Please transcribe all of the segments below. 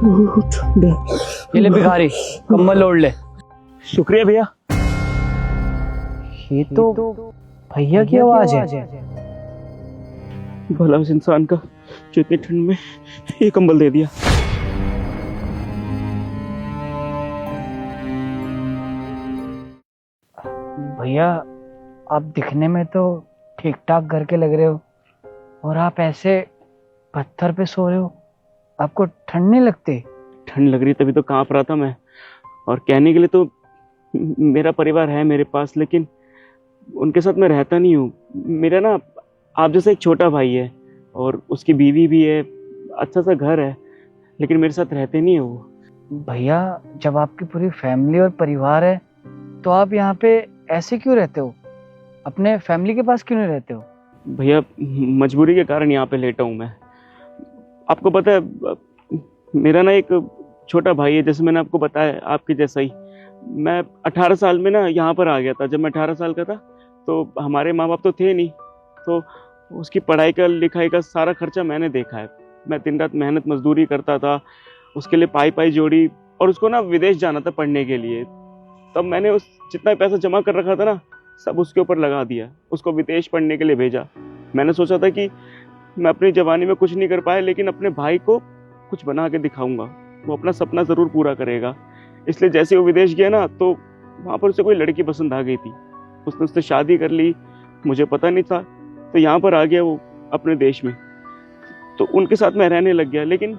ये ले भिखारी, कम्बल ओढ़ ले। शुक्रिया भैया। ये तो भैया की आवाज है। भला उस इंसान का जो इतनी ठंड में ये कंबल दे दिया। भैया आप दिखने में तो ठीक ठाक घर के लग रहे हो और आप ऐसे पत्थर पे सो रहे हो, आपको ठंड नहीं लगती? ठंड लग रही तभी तो कांप रहा था मैं। और कहने के लिए तो मेरा परिवार है मेरे पास, लेकिन उनके साथ मैं रहता नहीं हूँ। मेरा ना आप जैसा एक छोटा भाई है और उसकी बीवी भी है, अच्छा सा घर है, लेकिन मेरे साथ रहते नहीं है वो। भैया जब आपकी पूरी फैमिली और परिवार है तो आप यहाँ पे ऐसे क्यों रहते हो? अपने फैमिली के पास क्यों नहीं रहते हो? भैया मजबूरी के कारण यहाँ पे लेटा हूँ मैं। आपको पता है मेरा ना एक छोटा भाई है, जैसे मैंने आपको बताया आपके जैसा ही। मैं 18 साल में ना यहाँ पर आ गया था। जब मैं 18 साल का था तो हमारे माँ बाप तो थे नहीं, तो उसकी पढ़ाई का लिखाई का सारा खर्चा मैंने देखा है। मैं दिन रात मेहनत मजदूरी करता था, उसके लिए पाई पाई जोड़ी, और उसको ना विदेश जाना था पढ़ने के लिए। तब मैंने उस जितना पैसा जमा कर रखा था ना सब उसके ऊपर लगा दिया, उसको विदेश पढ़ने के लिए भेजा। मैंने सोचा था कि मैं अपनी जवानी में कुछ नहीं कर पाया, लेकिन अपने भाई को कुछ बना के दिखाऊंगा, वो अपना सपना ज़रूर पूरा करेगा। इसलिए जैसे वो विदेश गया ना तो वहाँ पर उसे कोई लड़की पसंद आ गई थी, उसने उससे शादी कर ली, मुझे पता नहीं था। तो यहाँ पर आ गया वो अपने देश में, तो उनके साथ मैं रहने लग गया। लेकिन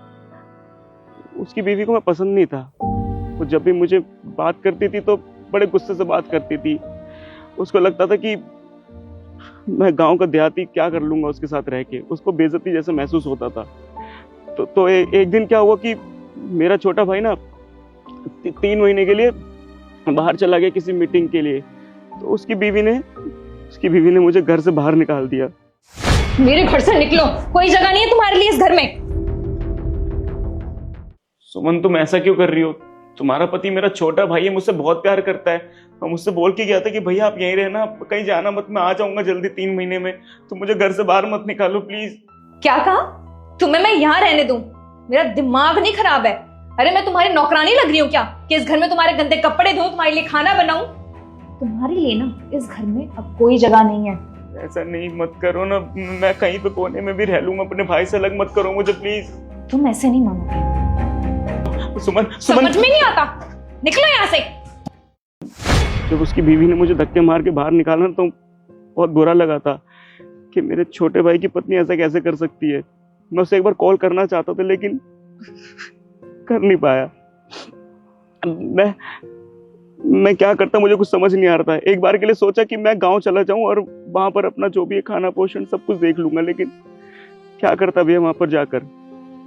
उसकी बीवी को मैं पसंद नहीं था। वो जब भी मुझे बात करती थी तो बड़े गुस्से से बात करती थी। उसको लगता था कि मैं गांव का देहाती क्या कर लूंगा उसके साथ रह के, उसको बेइज्जती जैसा महसूस होता था। तो एक दिन क्या हुआ कि मेरा छोटा भाई ना 3 महीने के लिए बाहर चला गया किसी मीटिंग के लिए। तो उसकी बीवी ने मुझे घर से बाहर निकाल दिया। मेरे घर से निकलो, कोई जगह नहीं है तुम्हारे लिए इस घर में। सुमन तुम ऐसा क्यों कर रही हो? तुम्हारा पति मेरा छोटा भाई है, मुझसे बहुत प्यार करता है। और मुझसे बोल के गया था कि भैया आप यहीं रहना, कहीं जाना मत, मैं आ जाऊंगा जल्दी 3 महीने में, तो मुझे घर से बाहर मत निकालो प्लीज। क्या कहा? तुम्हें मैं यहाँ रहने दूं? मेरा दिमाग नहीं खराब है? अरे मैं तुम्हारी नौकरानी लग रही हूँ क्या कि इस घर में तुम्हारे गंदे कपड़े धोऊं, तुम्हारे लिए खाना बनाऊं? तुम्हारे लिए ना इस घर में अब कोई जगह नहीं है। ऐसा नहीं मत करो ना, मैं कहीं पे कोने में भी रह लूंगा, अपने भाई से अलग मत करो मुझे प्लीज। तुम ऐसे नहीं मानोगे। सुमन समझ में नहीं आता, निकलो यहाँ से। जब उसकी बीवी ने मुझे धक्के मार के बाहर निकाला तो बहुत बुरा लगा था कि मेरे छोटे भाई की पत्नी ऐसा कैसे कर सकती है। मैं उसे एक बार कॉल करना चाहता था लेकिन कर नहीं पाया। मैं क्या करता मुझे कुछ समझ नहीं आ रहा था। एक बार के लिए सोचा कि मैं गांव चला जाऊं और वहां पर अपना जो भी है खाना पोषण सब कुछ देख लूंगा, लेकिन क्या करता भैया वहां पर जाकर।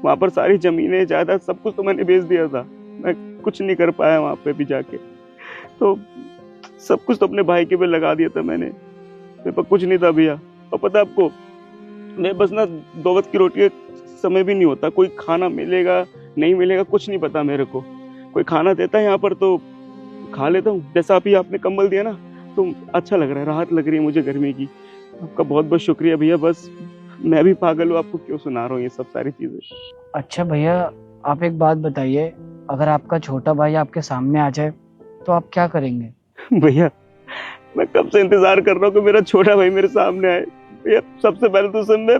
वहां पर सारी जमीनें जायदाद सब कुछ तो मैंने बेच दिया था, मैं कुछ नहीं कर पाया वहां पे भी जाके। तो सब कुछ तो अपने भाई के पे लगा दिया था मैंने, मेरे पास कुछ नहीं था भैया। और पता आपको मेरे बस ना 2 वक्त की रोटी का समय भी नहीं होता, कोई खाना मिलेगा नहीं मिलेगा कुछ नहीं पता मेरे को। कोई खाना देता है यहाँ पर तो खा लेता हूँ, जैसा अभी आपने कंबल दिया ना तो अच्छा लग रहा है, राहत लग रही है मुझे गर्मी की। आपका बहुत बहुत शुक्रिया भैया। बस मैं भी पागल हूँ, आपको क्यों सुना रहा हूँ ये सब सारी चीजें। अच्छा भैया आप एक बात बताइए, अगर आपका छोटा भाई आपके सामने आ जाए तो आप क्या करेंगे? भैया मैं कब से इंतजार कर रहा हूँ कि मेरा छोटा भाई मेरे सामने आए। भैया सबसे पहले तो उसे मैं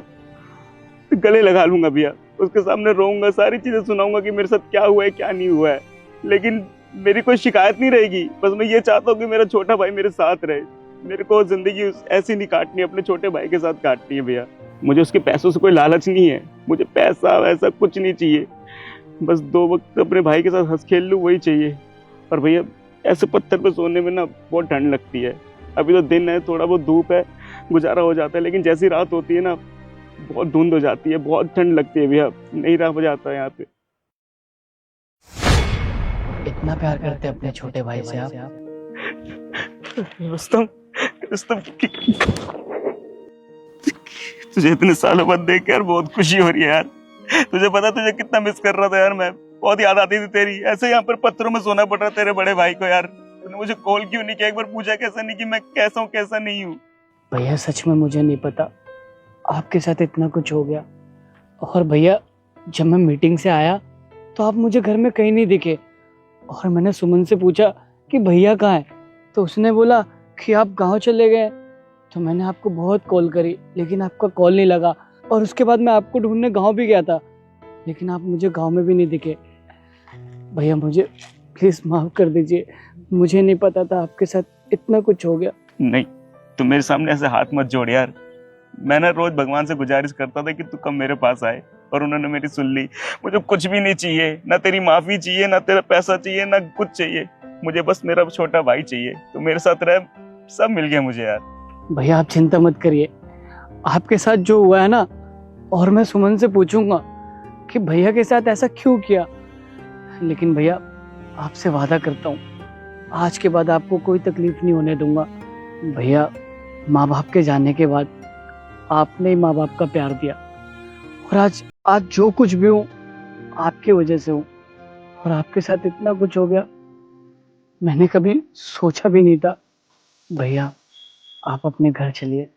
गले लगा लूंगा भैया, उसके सामने रोऊंगा, सारी चीजें सुनाऊंगा कि मेरे साथ क्या हुआ है क्या नहीं हुआ है। लेकिन मेरी कोई शिकायत नहीं रहेगी, बस मैं ये चाहता हूँ कि मेरा छोटा भाई मेरे साथ रहे। मेरे को जिंदगी ऐसी नहीं काटनी, अपने छोटे भाई के साथ काटनी है भैया। मुझे उसके पैसों से कोई लालच नहीं है, मुझे पैसा वैसा कुछ नहीं चाहिए, बस 2 वक्त अपने भाई के साथ हंस खेल लूँ वही चाहिए। और भैया ऐसे पत्थर पे सोने में ना बहुत ठंड लगती है। अभी तो दिन है, थोड़ा बहुत धूप है, गुजारा हो जाता है, लेकिन जैसी रात होती है ना बहुत धुंध हो जाती है, बहुत ठंड लगती है भैया, नहीं रहा जाता है यहाँ पे। इतना प्यार करते अपने छोटे भाई से आप? रुस्तम तुझे इतने सालों बाद देख के यार बहुत खुशी हो रही है यार। तुझे पता तुझे कितना मिस कर रहा था यार मैं, बहुत याद आती थी तेरी। ऐसे यहाँ पर पत्थरों में सोना पड़ रहा तेरे बड़े भाई को यार। तूने मुझे कॉल क्यों नहीं किया, एक बार पूछा कैसा नहीं कि मैं कैसा हूँ कैसा नहीं हूँ। भैया सच में मुझे नहीं पता आपके साथ इतना कुछ हो गया। और भैया जब मैं मीटिंग से आया तो आप मुझे घर में कहीं नहीं दिखे। और मैंने सुमन से पूछा कि भैया कहाँ है, तो उसने बोला कि आप गांव चले गए। तो मैंने आपको बहुत कॉल करी लेकिन आपका कॉल नहीं लगा। और उसके बाद मैं आपको ढूंढने गांव भी गया था लेकिन आप मुझे गांव में भी नहीं दिखे। भैया मुझे प्लीज माफ कर दीजिए, मुझे नहीं पता था आपके साथ इतना कुछ हो गया। नहीं, तुम मेरे सामने ऐसे हाथ मत जोड़ यार। मैं ना रोज भगवान से गुजारिश करता था कि तू कब मेरे पास आए, और उन्होंने मेरी सुन ली। मुझे कुछ भी नहीं चाहिए, ना तेरी माफी चाहिए, ना तेरा पैसा चाहिए, ना कुछ चाहिए। मुझे बस मेरा छोटा भाई चाहिए। तो मेरे साथ रह, सब मिल गया मुझे यार। भैया आप चिंता मत करिए, आपके साथ जो हुआ है ना, और मैं सुमन से पूछूंगा कि भैया के साथ ऐसा क्यों किया। लेकिन भैया आपसे वादा करता हूँ, आज के बाद आपको कोई तकलीफ नहीं होने दूंगा। भैया माँ बाप के जाने के बाद आपने ही माँ बाप का प्यार दिया, और आज जो कुछ भी हूँ आपकी वजह से हूँ। और आपके साथ इतना कुछ हो गया मैंने कभी सोचा भी नहीं था। भैया आप अपने घर चलिए।